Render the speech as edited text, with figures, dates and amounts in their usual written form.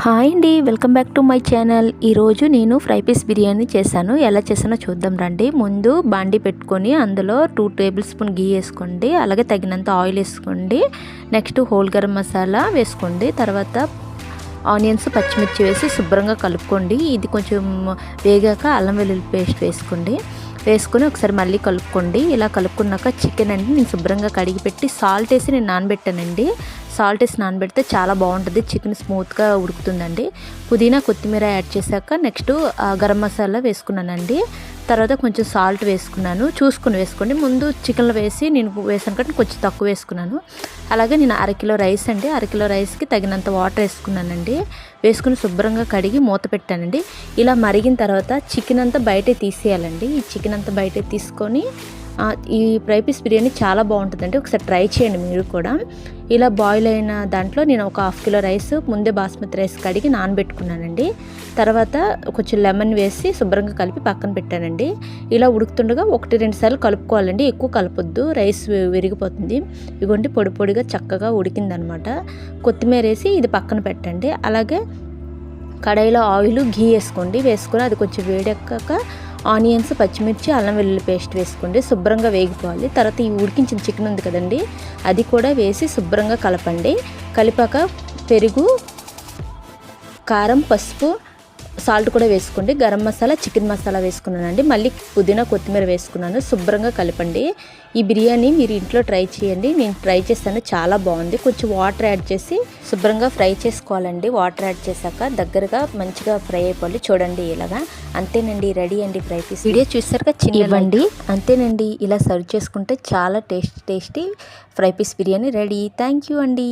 Hi అండి, welcome back to my channel. ఈరోజు నేను ఫ్రై పీస్ బిర్యానీ చేశాను. ఎలా చేసానో చూద్దాం రండి. ముందు బాండి పెట్టుకొని అందులో 2 టేబుల్ స్పూన్ గీ వేసుకోండి. అలాగే తగినంత ఆయిల్ వేసుకోండి. నెక్స్ట్ హోల్ గరం మసాలా వేసుకోండి. తర్వాత ఆనియన్స్, పచ్చిమిర్చి వేసి శుభ్రంగా కలుపుకోండి. ఇది కొంచెం వేగాక అల్లం వెల్లుల్లి పేస్ట్ వేసుకొని ఒకసారి మళ్ళీ కలుపుకోండి. ఇలా కలుపుకున్నాక చికెన్ అండి నేను శుభ్రంగా కడిగి పెట్టి సాల్ట్ వేసి నేను నానబెట్టానండి. సాల్ట్ వేసి నానబెడితే చాలా బాగుంటుంది, చికెన్ స్మూత్గా ఉడుకుతుందండి. పుదీనా, కొత్తిమీర యాడ్ చేశాక నెక్స్ట్ గరం మసాలా వేసుకున్నానండి. తర్వాత కొంచెం సాల్ట్ వేసుకున్నాను, చూసుకుని వేసుకోండి. ముందు చికెన్లో వేసి నేను వేసాను కాబట్టి కొంచెం తక్కువ వేసుకున్నాను. అలాగే నేను అరకిలో రైస్ అండి, అరకిలో రైస్కి తగినంత వాటర్ వేసుకున్నానండి. వేసుకుని శుభ్రంగా కడిగి మూత పెట్టానండి. ఇలా మరిగిన తర్వాత చికెన్ అంతా బయటే తీసేయాలండి. ఈ చికెన్ అంతా బయటే తీసుకొని ఈ ఫ్రై పీస్ బిర్యానీ చాలా బాగుంటుందండి. ఒకసారి ట్రై చేయండి మీరు కూడా. ఇలా బాయిల్ అయిన దాంట్లో నేను ఒక 1/2 కిలో రైస్ ముందే బాస్మతి రైస్ కడిగి నానబెట్టుకున్నానండి. తర్వాత కొంచెం లెమన్ వేసి శుభ్రంగా కలిపి పక్కన పెట్టానండి. ఇలా ఉడుకుతుండగా 1-2 సార్లు కలుపుకోవాలండి, ఎక్కువ కలపొద్దు, రైస్ విరిగిపోతుంది. ఇగోండి పొడి పొడిగా చక్కగా ఉడికిందనమాట. కొత్తిమీర వేసి ఇది పక్కన పెట్టండి. అలాగే కడాయిలో ఆయిల్, ఘీ వేసుకొని అది కొంచెం వేడెక్కాక ఆనియన్స్, పచ్చిమిర్చి, అల్లం వెల్లుల్లి పేస్ట్ వేసుకోండి. శుభ్రంగా వేగిపోవాలి. తర్వాత ఈ ఉడికించిన చికెన్ ఉంది కదండి, అది కూడా వేసి శుభ్రంగా కలపండి. కలిపాక పెరుగు, కారం, పసుపు, సాల్ట్ కూడా వేసుకోండి. గరం మసాలా, చికెన్ మసాలా వేసుకున్నానండి. మళ్ళీ పుదీనా, కొత్తిమీర వేసుకున్నాను. శుభ్రంగా కలపండి. ఈ బిర్యానీ మీరు ఇంట్లో ట్రై చేయండి. నేను ట్రై చేస్తాను, చాలా బాగుంది. కొంచెం వాటర్ యాడ్ చేసి శుభ్రంగా ఫ్రై చేసుకోవాలండి. వాటర్ యాడ్ చేశాక దగ్గరగా మంచిగా ఫ్రై అయిపోవాలి. చూడండి ఇలాగా. అంతేనండి, రెడీ అండి ఫ్రై పీస్. వీడియో చూసారుగా, చిన్న ఇవ్వండి. అంతేనండి, ఇలా సర్వ్ చేసుకుంటే చాలా tasty fry piece biryani ready. Thank you అండి.